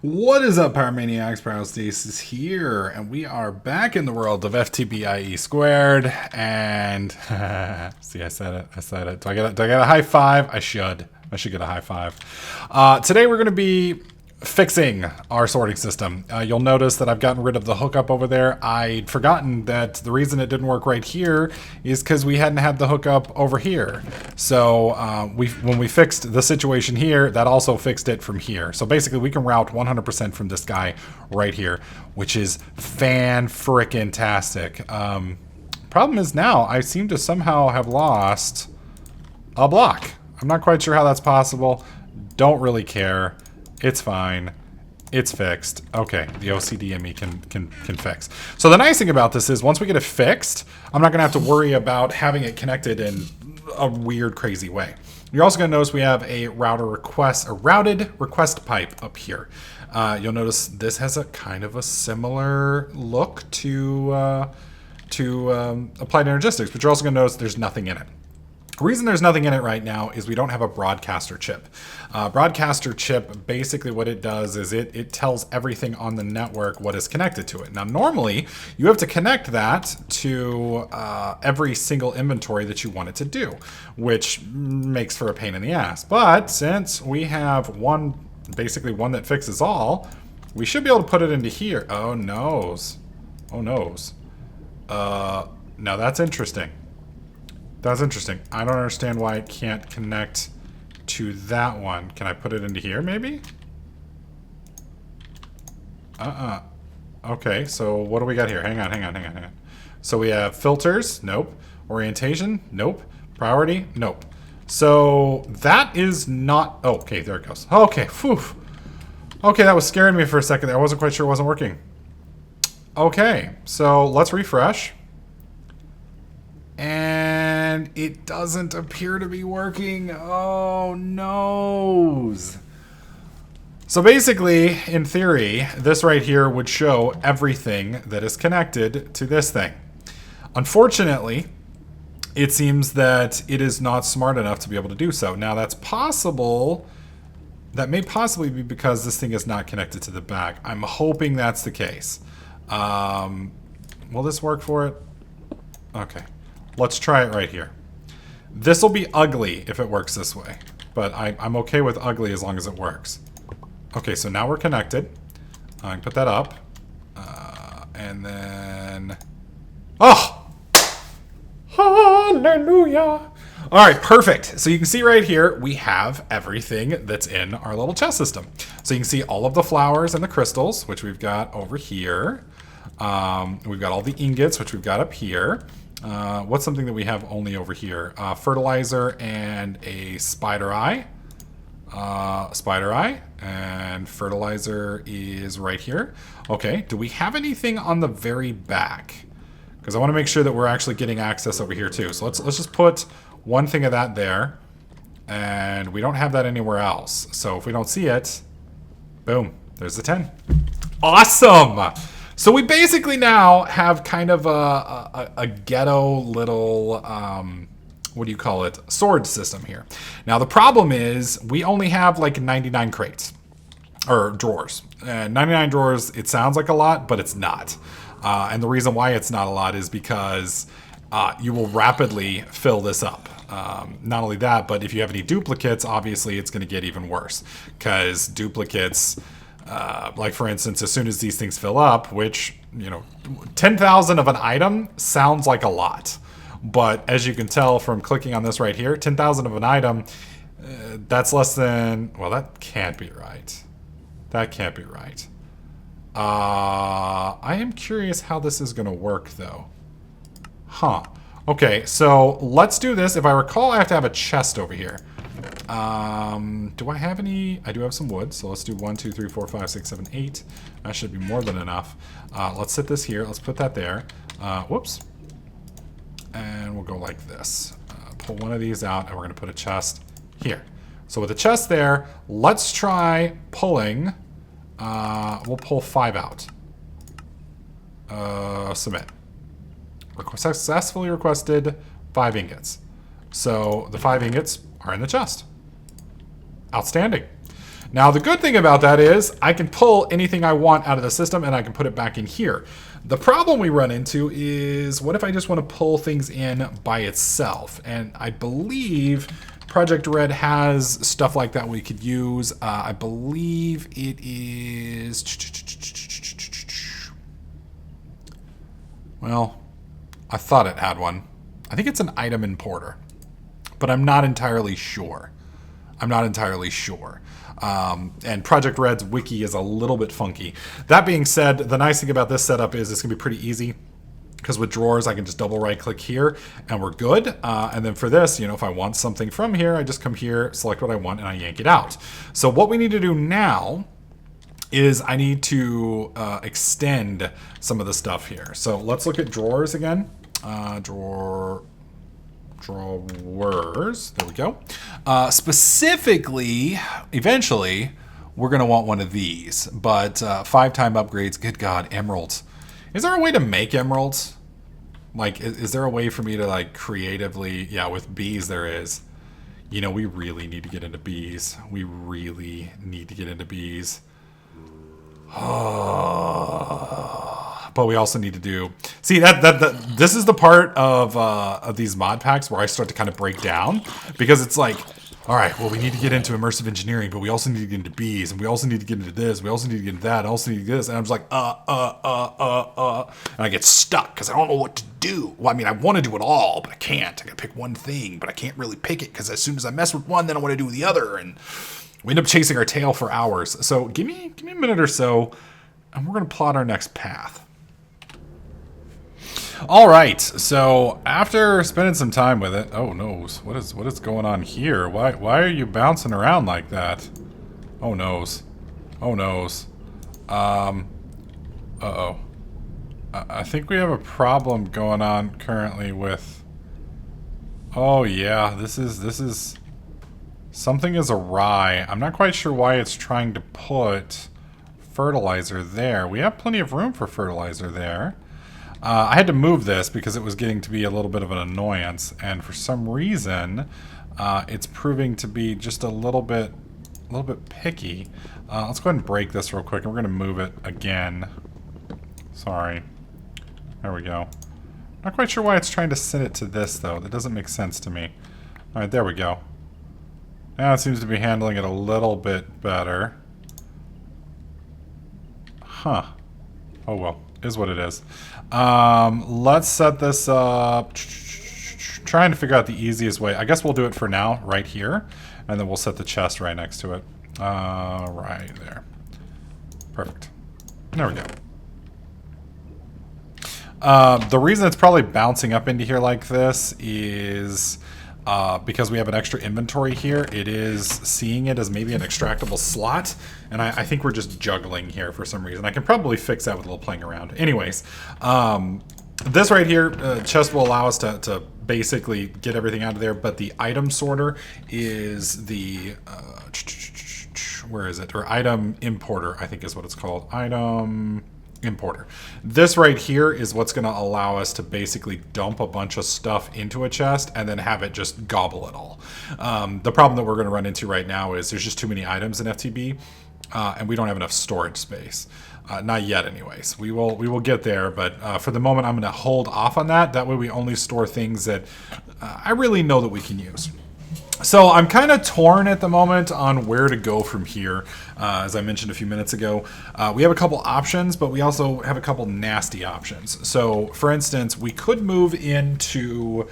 What is up, Pyromaniacs? Pyrostasis here, and we are back in the world of FTB squared. And see, I said it. Do I get a high five? I should get a high five. Today we're going to be fixing our sorting system. You'll notice that I've gotten rid of the hookup over there. I'd forgotten that the reason it didn't work right here is because we hadn't had the hookup over here. So when we fixed the situation here, that also fixed it from here. So basically we can route 100% from this guy right here, which is fan-frickin-tastic. Problem is now I seem to somehow have lost a block. I'm not quite sure how that's possible. Don't really care. It's fine. It's fixed. Okay, the OCD in me can fix. So the nice thing about this is once we get it fixed, I'm not going to have to worry about having it connected in a weird, crazy way. You're also going to notice we have a routed request pipe up here. You'll notice this has a kind of a similar look to Applied Energistics, but you're also going to notice there's nothing in it. The reason there's nothing in it right now is we don't have a broadcaster chip. Broadcaster chip, basically what it does is it tells everything on the network what is connected to it. Now, normally, you have to connect that to every single inventory that you want it to do, which makes for a pain in the ass. But since we have basically one that fixes all, we should be able to put it into here. Oh, noes. Oh, noes. Now that's interesting. That's interesting. I don't understand why it can't connect to that one. Can I put it into here, maybe? Okay, so what do we got here? Hang on. So we have filters. Nope. Orientation. Nope. Priority. Nope. So that is not... Oh, okay, there it goes. Okay, phew. Okay, that was scaring me for a second there. I wasn't quite sure it wasn't working. Okay, so let's refresh. And it doesn't appear to be working. Oh, no. So basically, in theory, this right here would show everything that is connected to this thing. Unfortunately, it seems that it is not smart enough to be able to do so. Now, that's possible. That may possibly be because this thing is not connected to the back. I'm hoping that's the case. Will this work for it? Okay. Let's try it right here. This will be ugly if it works this way, but I'm okay with ugly as long as it works. Okay, so now we're connected. I can put that up. And then... Oh! Hallelujah! Alright, perfect. So you can see right here, we have everything that's in our little chest system. So you can see all of the flowers and the crystals, which we've got over here. We've got all the ingots, which we've got up here. What's something that we have only over here? Fertilizer and a spider eye. And fertilizer is right here. Okay, do we have anything on the very back? Because I want to make sure that we're actually getting access over here too. So let's just put one thing of that there. And we don't have that anywhere else. So if we don't see it, boom, there's the 10. Awesome! So we basically now have kind of a ghetto little, what do you call it, sword system here. Now the problem is we only have like 99 crates, or drawers. 99 drawers, it sounds like a lot, but it's not. And the reason why it's not a lot is because you will rapidly fill this up. Not only that, but if you have any duplicates, obviously it's going to get even worse. Because duplicates... like for instance, as soon as these things fill up, which, 10,000 of an item sounds like a lot. But as you can tell from clicking on this right here, 10,000 of an item, that's less than, well, that can't be right. That can't be right. I am curious how this is going to work though. Huh. Okay, so let's do this. If I recall, I have to have a chest over here. Do I have any? I do have some wood, so let's do 1, 2, 3, 4, 5, 6, 7, 8. That should be more than enough. Let's set this here. Let's put that there. Whoops. And we'll go like this. Pull one of these out, and we're going to put a chest here. So with the chest there, let's try pulling. We'll pull 5 out. Submit. Successfully requested 5 ingots. So the 5 ingots are in the chest. Outstanding. Now, the good thing about that is I can pull anything I want out of the system and I can put it back in here. The problem we run into is, what if I just want to pull things in by itself? And I believe Projectred has stuff like that we could use. I believe it is... Well, I thought it had one. I think it's an item importer, but I'm not entirely sure. And Projectred's wiki is a little bit funky. That being said, the nice thing about this setup is it's going to be pretty easy, because with drawers, I can just double right click here and we're good. And then for this, if I want something from here, I just come here, select what I want, and I yank it out. So what we need to do now is I need to extend some of the stuff here. So let's look at drawers again. Drawers. There we go. Specifically, eventually, we're going to want one of these. But 5-time upgrades, good God, emeralds. Is there a way to make emeralds? Like, is there a way for me to, like, creatively... Yeah, with bees there is. We really need to get into bees. But we also need to do... See, this is the part of these mod packs where I start to kind of break down. Because it's like, all right, well, we need to get into immersive engineering, but we also need to get into bees, and we also need to get into this, we also need to get into that, and also need to get this. And I'm just like, and I get stuck because I don't know what to do. Well, I mean, I want to do it all, but I can't. I got to pick one thing, but I can't really pick it because as soon as I mess with one, then I want to do the other. And we end up chasing our tail for hours. So give me a minute or so, and we're going to plot our next path. All right, so after spending some time with it, oh noes, what is going on here? Why are you bouncing around like that? Oh noes, uh-oh. I think we have a problem going on currently with. Oh yeah, this is something is awry. I'm not quite sure why it's trying to put fertilizer there. We have plenty of room for fertilizer there. I had to move this because it was getting to be a little bit of an annoyance, and for some reason, it's proving to be just a little bit picky. Let's go ahead and break this real quick, and we're going to move it again. Sorry. There we go. Not quite sure why it's trying to send it to this, though. That doesn't make sense to me. All right, there we go. Now it seems to be handling it a little bit better. Huh. Oh well. Is what it is. Let's set this up. Trying to figure out the easiest way. I guess we'll do it for now, right here. And then we'll set the chest right next to it. Right there. Perfect. There we go. The reason it's probably bouncing up into here like this is because we have an extra inventory here. It is seeing it as maybe an extractable slot, and I think we're just juggling here for some reason. I can probably fix that with a little playing around. Anyways, this right here, chest will allow us to basically get everything out of there, but the item sorter is the... where is it? Or item importer, I think is what it's called. Item... importer. This right here is what's going to allow us to basically dump a bunch of stuff into a chest and then have it just gobble it all. The problem that we're going to run into right now is there's just too many items in FTB, and we don't have enough storage space. Not yet anyways. We will get there, but for the moment I'm going to hold off on that. That way we only store things that I really know that we can use. So I'm kind of torn at the moment on where to go from here. As I mentioned a few minutes ago, we have a couple options, but we also have a couple nasty options. So for instance, we could move into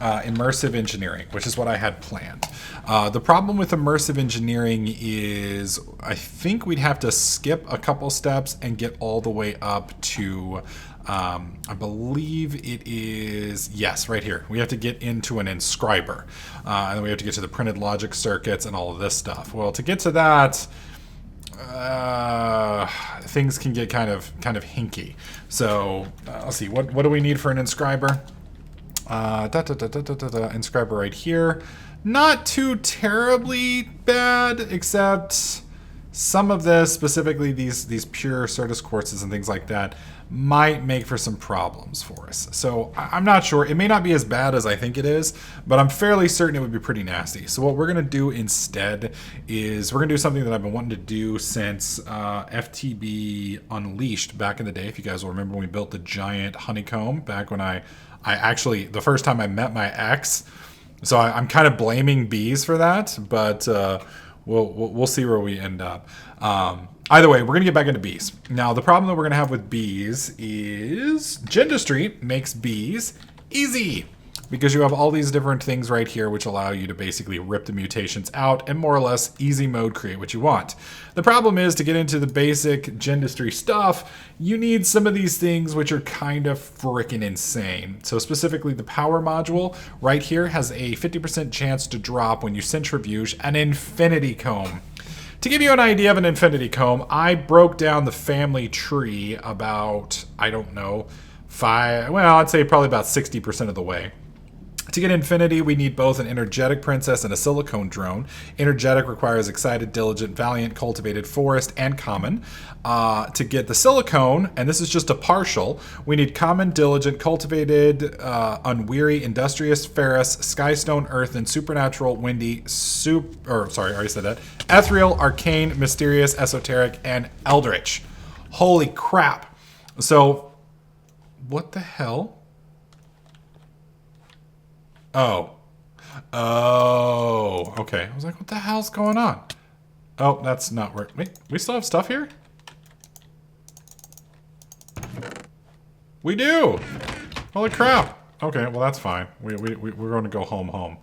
immersive engineering, which is what I had planned. The problem with immersive engineering is I think we'd have to skip a couple steps and get all the way up to... I believe it is, yes, right here. We have to get into an inscriber, and then we have to get to the printed logic circuits and all of this stuff. Well, to get to that, things can get kind of hinky. So let's see, what do we need for an inscriber? Inscriber right here. Not too terribly bad, except some of this, specifically these pure Certus quartzes and things like that, might make for some problems for us. So I'm not sure. It may not be as bad as I think it is, but I'm fairly certain it would be pretty nasty. So what we're going to do instead is we're going to do something that I've been wanting to do since FTB Unleashed back in the day. If you guys will remember when we built the giant honeycomb back when I actually, the first time I met my ex. So I'm kind of blaming bees for that, but we'll see where we end up. Either way, we're going to get back into bees. Now, the problem that we're going to have with bees is Gendustry makes bees easy, because you have all these different things right here which allow you to basically rip the mutations out and more or less easy mode create what you want. The problem is, to get into the basic Gendustry stuff, you need some of these things which are kind of freaking insane. So specifically the power module right here has a 50% chance to drop when you centrifuge an infinity comb. To give you an idea of an infinity comb, I broke down the family tree about, I don't know, I'd say probably about 60% of the way. To get infinity, we need both an energetic princess and a silicone drone. Energetic requires excited, diligent, valiant, cultivated, forest, and common. To get the silicone, and this is just a partial, we need common, diligent, cultivated, unweary, industrious, ferrous, skystone, earthen, supernatural, windy, ethereal, arcane, mysterious, esoteric, and eldritch. Holy crap. So, what the hell? Oh, okay. I was like, what the hell's going on? Oh, that's not where... Wait, we still have stuff here? We do! Holy crap. Okay, well, that's fine. We're going to go home. Home.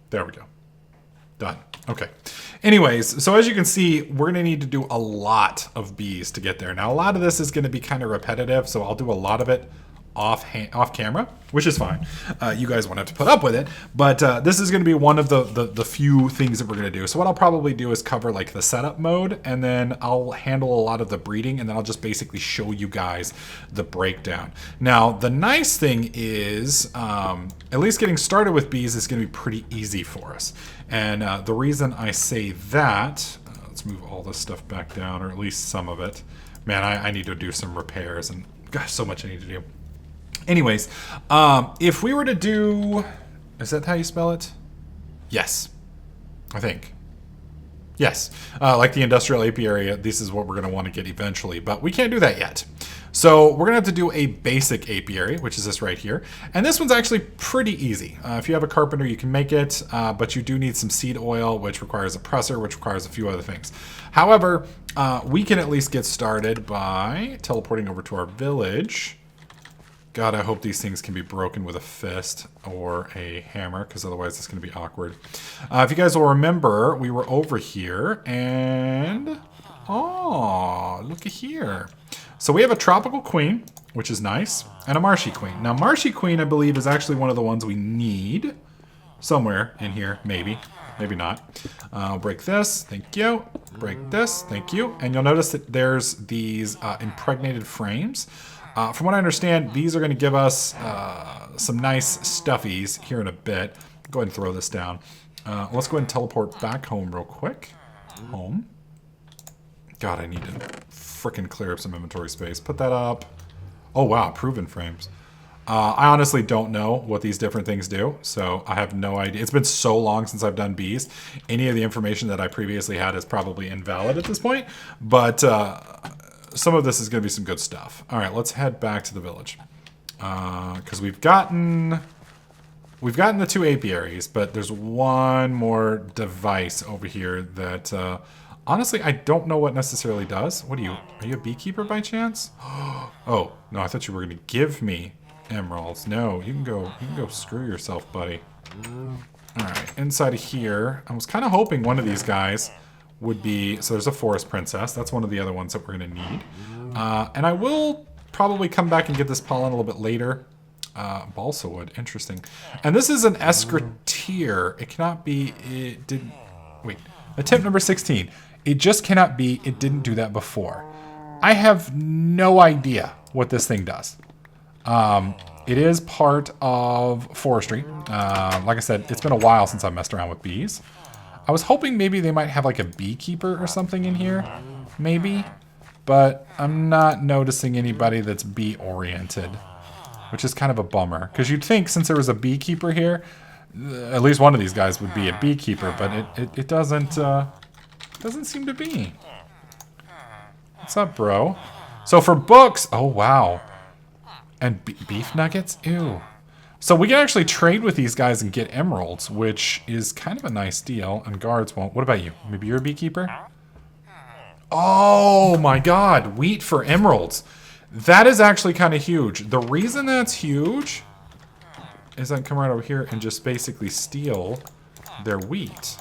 There we go. Done. Okay. Anyways, so as you can see, we're going to need to do a lot of bees to get there. Now, a lot of this is going to be kind of repetitive, so I'll do a lot of it off camera, which is fine. You guys won't have to put up with it, but this is going to be one of the few things that we're going to do. So what I'll probably do is cover like the setup mode, and then I'll handle a lot of the breeding, and then I'll just basically show you guys the breakdown. Now, the nice thing is, at least getting started with bees is going to be pretty easy for us. And the reason I say that, let's move all this stuff back down, or at least some of it. Man, I need to do some repairs, and gosh, so much I need to do. Anyways, if we were to do... Is that how you spell it? Yes. I think. Yes. Like the industrial apiary, this is what we're going to want to get eventually, but we can't do that yet. So we're going to have to do a basic apiary, which is this right here. And this one's actually pretty easy. If you have a carpenter, you can make it, but you do need some seed oil, which requires a presser, which requires a few other things. However, we can at least get started by teleporting over to our village. God, I hope these things can be broken with a fist or a hammer, because otherwise it's going to be awkward. If you guys will remember, we were over here, and... Oh, look at here. So we have a tropical queen, which is nice, and a marshy queen. Now, marshy queen, I believe, is actually one of the ones we need. Somewhere in here, maybe. Maybe not. I'll break this. Thank you. Break this. Thank you. And you'll notice that there's these impregnated frames. From what I understand, these are going to give us some nice stuffies here in a bit. Go ahead and throw this down. Let's go ahead and teleport back home real quick. Home. God, I need to frickin' clear up some inventory space. Put that up. Oh, wow. Proven frames. I honestly don't know what these different things do, so I have no idea. It's been so long since I've done bees. Any of the information that I previously had is probably invalid at this point, but... some of this is going to be some good stuff. All right, let's head back to the village. Because we've gotten the two apiaries, but there's one more device over here that, honestly, I don't know what necessarily does. What are you a beekeeper by chance? Oh, no, I thought you were going to give me emeralds. No, you can go screw yourself, buddy. All right, inside of here, I was kind of hoping one of these guys would be, so there's a forest princess. That's one of the other ones that we're going to need. And I will probably come back and get this pollen a little bit later. Balsa wood, interesting. And this is an escrotier. It cannot be, it didn't, wait, attempt number 16. It just cannot be, it didn't do that before. I have no idea what this thing does. It is part of forestry. Like I said, it's been a while since I messed around with bees. I was hoping maybe they might have like a beekeeper or something in here. Maybe. But I'm not noticing anybody that's bee-oriented, which is kind of a bummer. Because you'd think since there was a beekeeper here, at least one of these guys would be a beekeeper, but it doesn't seem to be. What's up, bro? So for books, oh wow. And beef nuggets? Ew. So we can actually trade with these guys and get emeralds, which is kind of a nice deal, and guards won't. What about you? Maybe you're a beekeeper? Oh my god, wheat for emeralds. That is actually kind of huge. The reason that's huge is I can come right over here and just basically steal their wheat.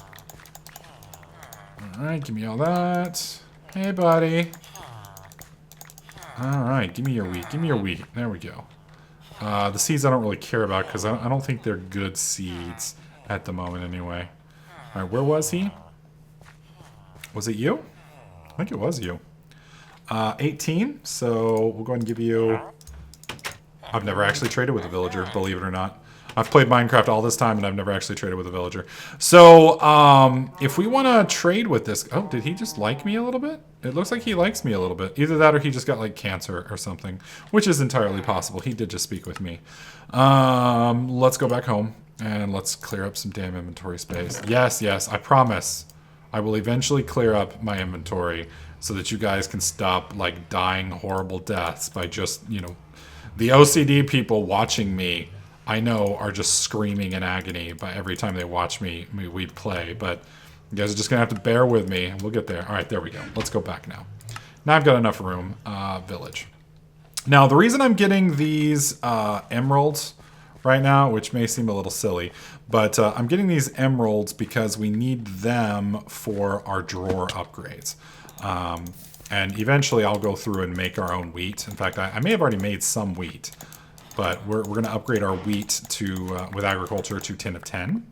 Alright, give me all that. Hey, buddy. Alright, give me your wheat. Give me your wheat. There we go. The seeds I don't really care about because I don't think they're good seeds at the moment anyway. Alright, where was he? Was it you? I think it was you. 18, so we'll go ahead and give you... I've never actually traded with a villager, believe it or not. I've played Minecraft all this time and I've never actually traded with a villager. So, if we want to trade with this... Oh, did he just like me a little bit? It looks like he likes me a little bit. Either that or he just got like cancer or something, which is entirely possible. He did just speak with me. Let's go back home and let's clear up some damn inventory space. Yes, yes, I promise. I will eventually clear up my inventory so that you guys can stop like dying horrible deaths by just, you know, the OCD people watching me, I know, are just screaming in agony by every time they watch me play, but you guys are just gonna have to bear with me and we'll get there. All right, there we go. Let's go back now. Now I've got enough room. Village. Now the reason I'm getting these emeralds right now, which may seem a little silly, but I'm getting these emeralds because we need them for our drawer upgrades. And eventually I'll go through and make our own wheat. In fact, I may have already made some wheat, but we're going to upgrade our wheat to with agriculture to 10 of 10.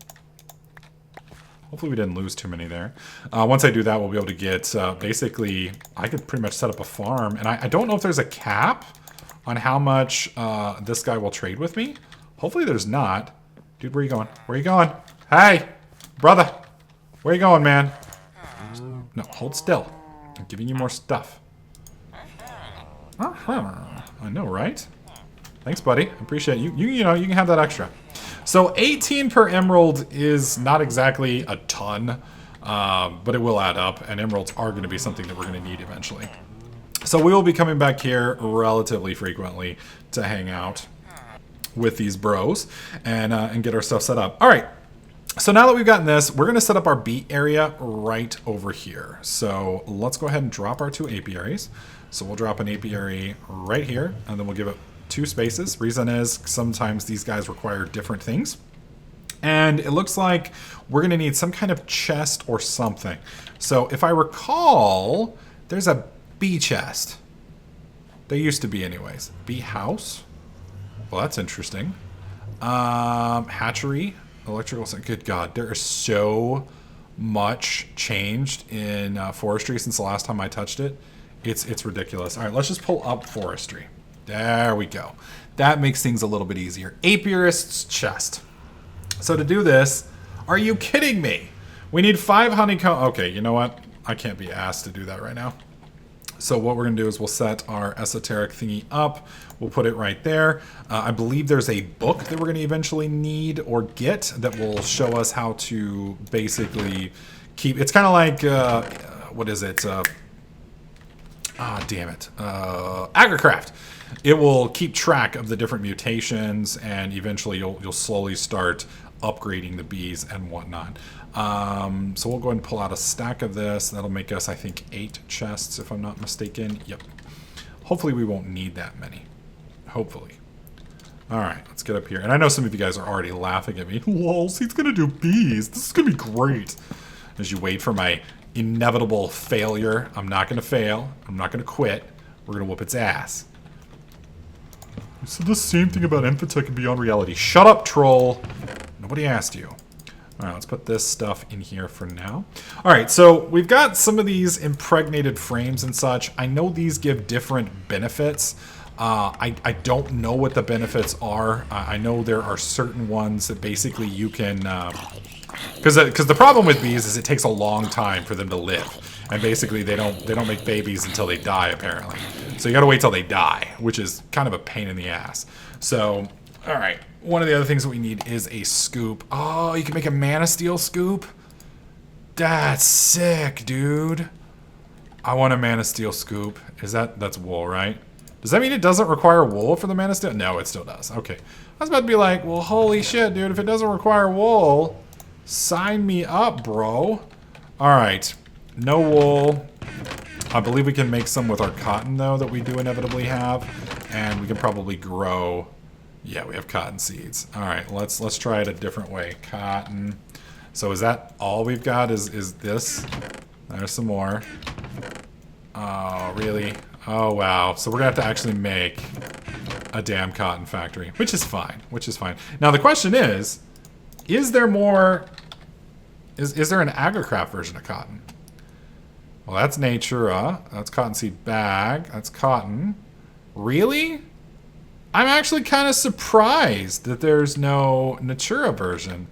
Hopefully we didn't lose too many there. Once I do that, we'll be able to get, basically, I could pretty much set up a farm. And I don't know if there's a cap on how much this guy will trade with me. Hopefully there's not. Dude, where are you going? Where are you going? Hey, brother. Where are you going, man? No, hold still. I'm giving you more stuff. I know, right? Thanks, buddy. I appreciate you. You know, you can have that extra. So 18 per emerald is not exactly a ton, but it will add up, and emeralds are going to be something that we're going to need eventually. So we will be coming back here relatively frequently to hang out with these bros and get our stuff set up. All right. So now that we've gotten this, we're going to set up our bee area right over here. So let's go ahead and drop our 2 apiaries. So we'll drop an apiary right here, and then we'll give it 2 spaces. Reason is sometimes these guys require different things. And it looks like we're going to need some kind of chest or something. So if I recall, there's a bee chest. There used to be anyways. Bee house. Well, that's interesting. Hatchery. Electrical. Good God. There is so much changed in forestry since the last time I touched it. It's ridiculous. All right, let's just pull up forestry. There we go. That makes things a little bit easier. Apiarists Chest. So to do this, are you kidding me? We need 5 honeycomb. Okay, you know what? I can't be asked to do that right now. So what we're going to do is we'll set our esoteric thingy up. We'll put it right there. I believe there's a book that we're going to eventually need or get that will show us how to basically keep... It's kind of like... what is it? Damn it. Agricraft. It will keep track of the different mutations, and eventually you'll slowly start upgrading the bees and whatnot. So we'll go ahead and pull out a stack of this. That'll make us, I think, 8 chests, if I'm not mistaken. Yep. Hopefully we won't need that many. Hopefully. All right, let's get up here. And I know some of you guys are already laughing at me. Lols, he's going to do bees. This is going to be great. As you wait for my inevitable failure. I'm not going to fail. I'm not going to quit. We're going to whoop its ass. You said the same thing about Infotech and Beyond Reality. Shut up, troll. Nobody asked you. All right, let's put this stuff in here for now. All right, so we've got some of these impregnated frames and such. I know these give different benefits. I don't know what the benefits are. I know there are certain ones that basically you can Because the problem with bees is it takes a long time for them to live, and basically they don't make babies until they die apparently. So you got to wait till they die, which is kind of a pain in the ass. So all right, one of the other things that we need is a scoop. Oh, you can make a mana steel scoop. That's sick, dude. I want a mana steel scoop. That's wool, right? Does that mean it doesn't require wool for the mana steel? No, it still does. Okay. I was about to be like, well, holy shit, dude. If it doesn't require wool, sign me up, bro. All right. No wool. I believe we can make some with our cotton, though, that we do inevitably have. And we can probably grow... Yeah, we have cotton seeds. All right, let's try it a different way. Cotton. So is that all we've got is this? There's some more. Oh, really? Oh, wow. So we're going to have to actually make a damn cotton factory, which is fine, Now, the question is there more... Is there an agricraft version of cotton? Well, that's Natura. That's cottonseed bag. That's cotton. Really? I'm actually kind of surprised that there's no Natura version.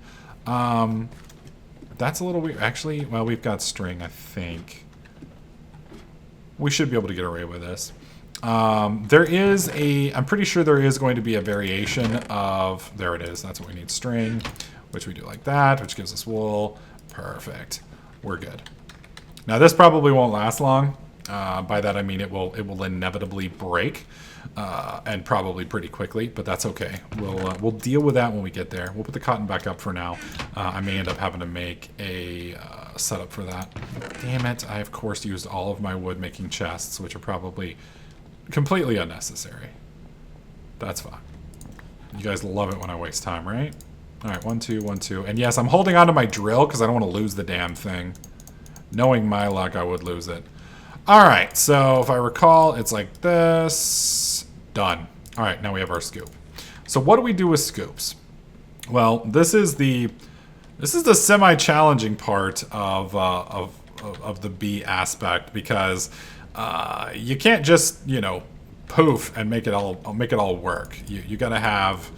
That's a little weird. Actually, well, we've got string, I think. We should be able to get away with this. I'm pretty sure there is going to be a variation of, there it is. That's what we need, string, which we do like that, which gives us wool. Perfect. We're good. Now, this probably won't last long. By that, I mean it will inevitably break. And probably pretty quickly, but that's okay. We'll deal with that when we get there. We'll put the cotton back up for now. I may end up having to make a setup for that. Damn it, I of course used all of my wood making chests, which are probably completely unnecessary. That's fine. You guys love it when I waste time, right? All right, 1, 2, 1, 2. And yes, I'm holding on to my drill because I don't want to lose the damn thing. Knowing my luck, I would lose it. All right, so if I recall, it's like this. Done. All right, now we have our scoop. So what do we do with scoops? Well, this is the semi-challenging part of the bee aspect because you can't just poof and make it all work. You gotta have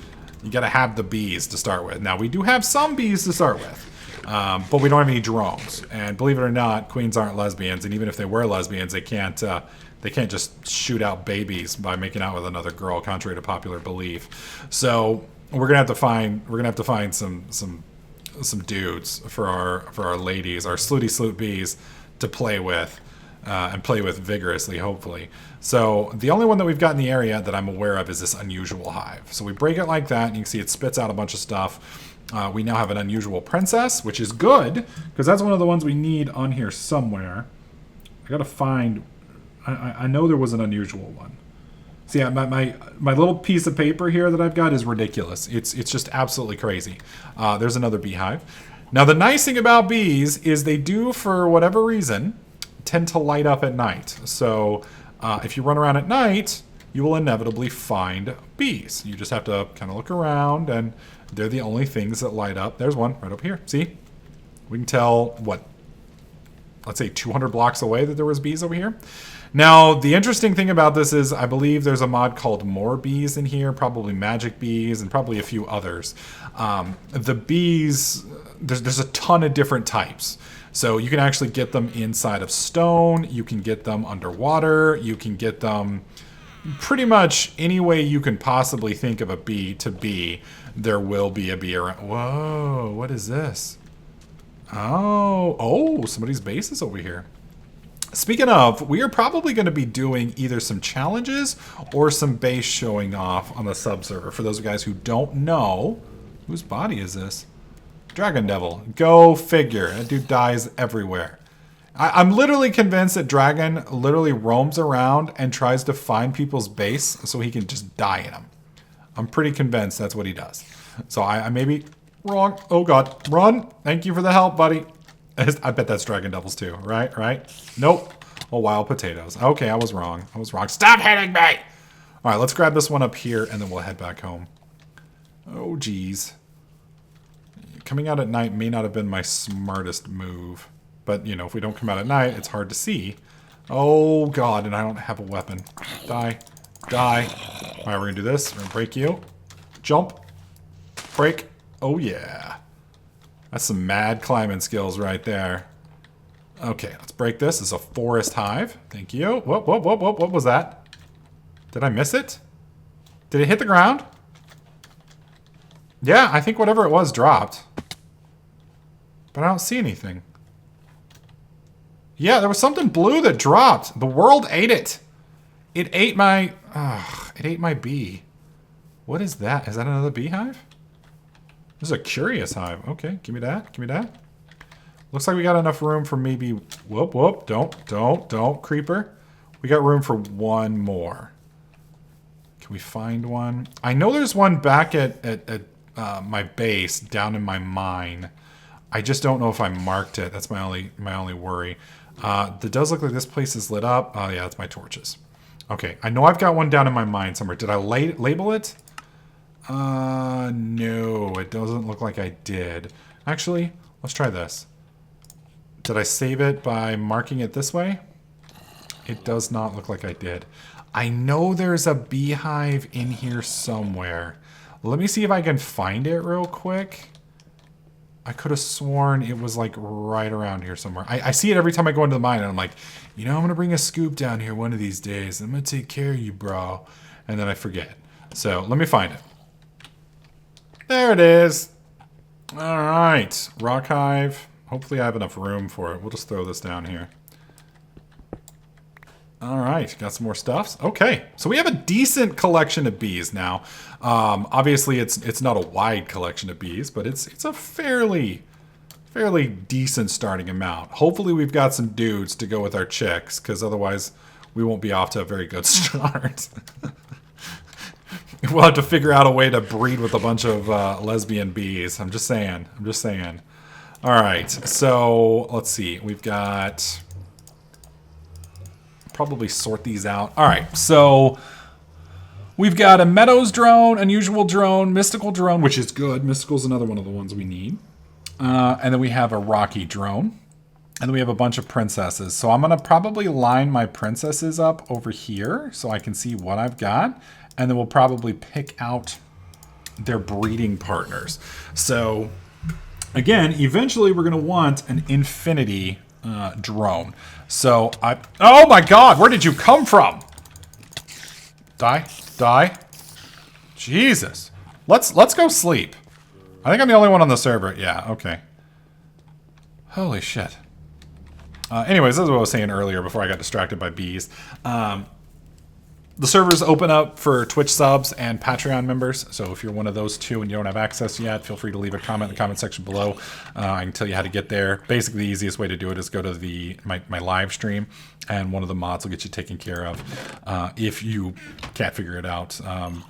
the bees to start with. Now we do have some bees to start with. But we don't have any drones, and believe it or not, queens aren't lesbians. And even if they were lesbians, they can't just shoot out babies by making out with another girl, contrary to popular belief. So we're gonna have to find some dudes for our ladies, our slooty sloot bees, to play with, and play with vigorously, hopefully. So the only one that we've got in the area that I'm aware of is this unusual hive. So we break it like that, and you can see it spits out a bunch of stuff. We now have an unusual princess, which is good, because that's one of the ones we need on here somewhere. I gotta find... I know there was an unusual one. See, yeah, my little piece of paper here that I've got is ridiculous. It's just absolutely crazy. There's another beehive. Now, the nice thing about bees is they do, for whatever reason, tend to light up at night. So if you run around at night, you will inevitably find bees. You just have to kind of look around, and they're the only things that light up. There's one right up here. See? We can tell, let's say 200 blocks away that there was bees over here. Now, the interesting thing about this is I believe there's a mod called More Bees in here, probably Magic Bees, and probably a few others. The bees, there's a ton of different types. So you can actually get them inside of stone. You can get them underwater. You can get them pretty much any way you can possibly think of a bee to be. There will be a bee around. Whoa, what is this? Oh, somebody's base is over here. Speaking of, we are probably going to be doing either some challenges or some base showing off on the subserver. For those guys who don't know, whose body is this? Dragon Devil. Go figure. That dude dies everywhere. I'm literally convinced that Dragon literally roams around and tries to find people's base so he can just die in them. I'm pretty convinced that's what he does. So I may be wrong. Oh god, run! Thank you for the help, buddy. I bet that's Dragon Devils too, right? Nope. Oh, wild potatoes. Okay, I was wrong. Stop hitting me! All right, let's grab this one up here and then we'll head back home. Oh, geez. Coming out at night may not have been my smartest move. But, if we don't come out at night, it's hard to see. Oh, God, and I don't have a weapon. Die. All right, we're going to do this. We're going to break you. Jump. Break. Oh, yeah. That's some mad climbing skills right there. Okay, let's break this. It's a forest hive. Thank you. Whoop, whoop, whoop, whoop. What was that? Did I miss it? Did it hit the ground? Yeah, I think whatever it was dropped. But I don't see anything. Yeah, there was something blue that dropped. The world ate it. It ate my... it ate my bee. What is that? Is that another beehive? This is a curious hive. Okay, give me that. Give me that. Looks like we got enough room for maybe... Whoop, whoop. Don't, creeper. We got room for one more. Can we find one? I know there's one back at my base, down in my mine. I just don't know if I marked it. That's my only worry. It does look like this place is lit up. Oh, yeah, that's my torches. Okay, I know I've got one down in my mine somewhere. Did I label it? No, it doesn't look like I did. Actually, let's try this. Did I save it by marking it this way? It does not look like I did. I know there's a beehive in here somewhere. Let me see if I can find it real quick. I could have sworn it was like right around here somewhere. I see it every time I go into the mine and I'm like, you know, I'm going to bring a scoop down here one of these days. I'm going to take care of you, bro. And then I forget. So let me find it. There it is. All right. Rock hive. Hopefully I have enough room for it. We'll just throw this down here. All right, got some more stuffs. Okay, so we have a decent collection of bees now. Obviously, it's not a wide collection of bees, but it's a fairly decent starting amount. Hopefully, we've got some dudes to go with our chicks, because otherwise, we won't be off to a very good start. We'll have to figure out a way to breed with a bunch of lesbian bees. I'm just saying. All right, so let's see. We've got... Probably sort these out. All right, so we've got a Meadows drone, Unusual drone, Mystical drone, which is good. Mystical's another one of the ones we need. And then we have a Rocky drone. And then we have a bunch of princesses. So I'm going to probably line my princesses up over here so I can see what I've got. And then we'll probably pick out their breeding partners. So again, eventually we're going to want an infinity drone. So oh my god, where did you come from? Die. Jesus. Let's go sleep. I think I'm the only one on the server. Yeah, okay. Holy shit. Anyways, this is what I was saying earlier before I got distracted by bees. The servers open up for Twitch subs and Patreon members. So if you're one of those two and you don't have access yet, feel free to leave a comment in the comment section below. I can tell you how to get there. Basically, the easiest way to do it is go to my live stream, and one of the mods will get you taken care of. If you can't figure it out,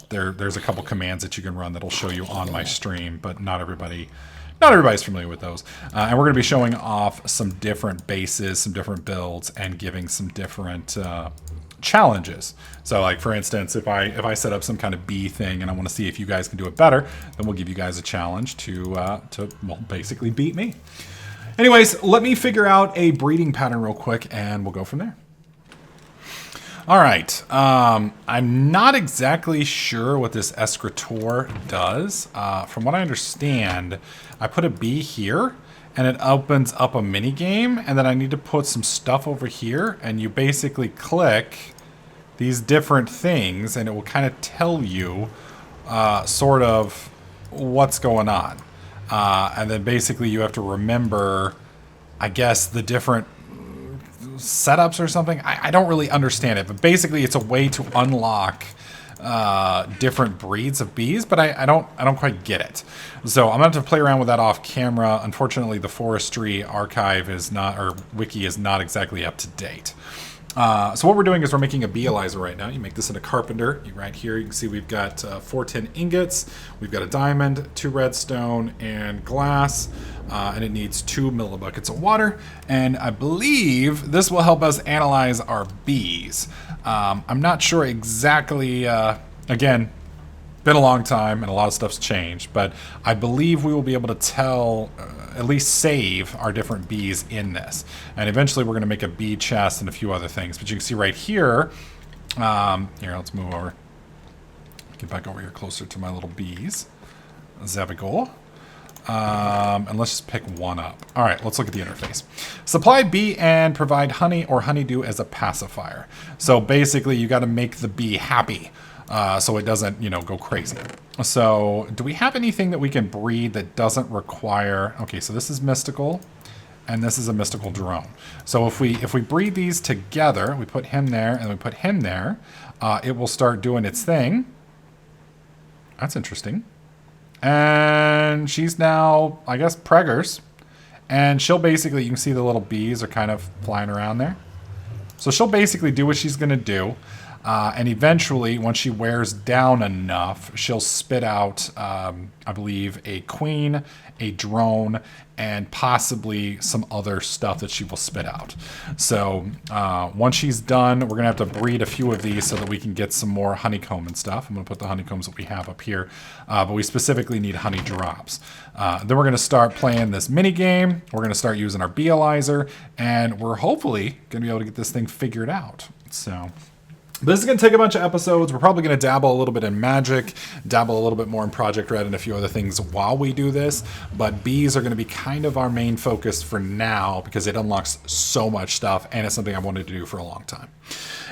there's a couple commands that you can run that'll show you on my stream, but not everybody's familiar with those. And we're going to be showing off some different bases, some different builds, and giving some different challenges. So like for instance, if I set up some kind of bee thing and I want to see if you guys can do it better, then we'll give you guys a challenge to well, basically beat me. Anyways, let me figure out a breeding pattern real quick and we'll go from there. All right, I'm not exactly sure what this escritor does. From what I understand, I put a bee here and it opens up a mini game, and then I need to put some stuff over here, and you basically click these different things and it will kind of tell you sort of what's going on. And then basically you have to remember, I guess, the different setups or something. I don't really understand it, but basically it's a way to unlock different breeds of bees, but I don't quite get it. So I'm gonna have to play around with that off camera. Unfortunately, the forestry archive is not, or wiki is not exactly up to date. So what we're doing is we're making a beealizer right now. You make this in a carpenter. Right here you can see we've got 4 tin ingots, we've got a diamond, 2 redstone, and glass, and it needs 2 millibuckets of water, and I believe this will help us analyze our bees. I'm not sure exactly, again, been a long time and a lot of stuff's changed, but I believe we will be able to tell, at least save our different bees in this. And eventually we're going to make a bee chest and a few other things. But you can see right here, here, let's move over. Get back over here closer to my little bees. Zabigal. And let's just pick one up. All right, let's look at the interface. Supply bee and provide honey or honeydew as a pacifier. So basically, you got to make the bee happy so it doesn't, go crazy. So do we have anything that we can breed that doesn't require... Okay, so this is mystical, and this is a mystical drone. So if we breed these together, we put him there, and we put him there, it will start doing its thing. That's interesting. And she's now, I guess, preggers. And she'll basically, you can see the little bees are kind of flying around there. So she'll basically do what she's going to do. And eventually, once she wears down enough, she'll spit out, I believe, a queen, a drone, and possibly some other stuff that she will spit out. So once she's done, we're going to have to breed a few of these so that we can get some more honeycomb and stuff. I'm going to put the honeycombs that we have up here, but we specifically need honey drops. Then we're going to start playing this mini game. We're going to start using our beealizer, and we're hopefully going to be able to get this thing figured out. So... this is going to take a bunch of episodes. We're probably going to dabble a little bit in magic, dabble a little bit more in Projectred and a few other things while we do this. But bees are going to be kind of our main focus for now because it unlocks so much stuff and it's something I wanted to do for a long time.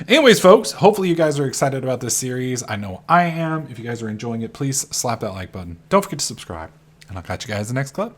Anyways, folks, hopefully you guys are excited about this series. I know I am. If you guys are enjoying it, please slap that like button. Don't forget to subscribe. And I'll catch you guys in the next clip.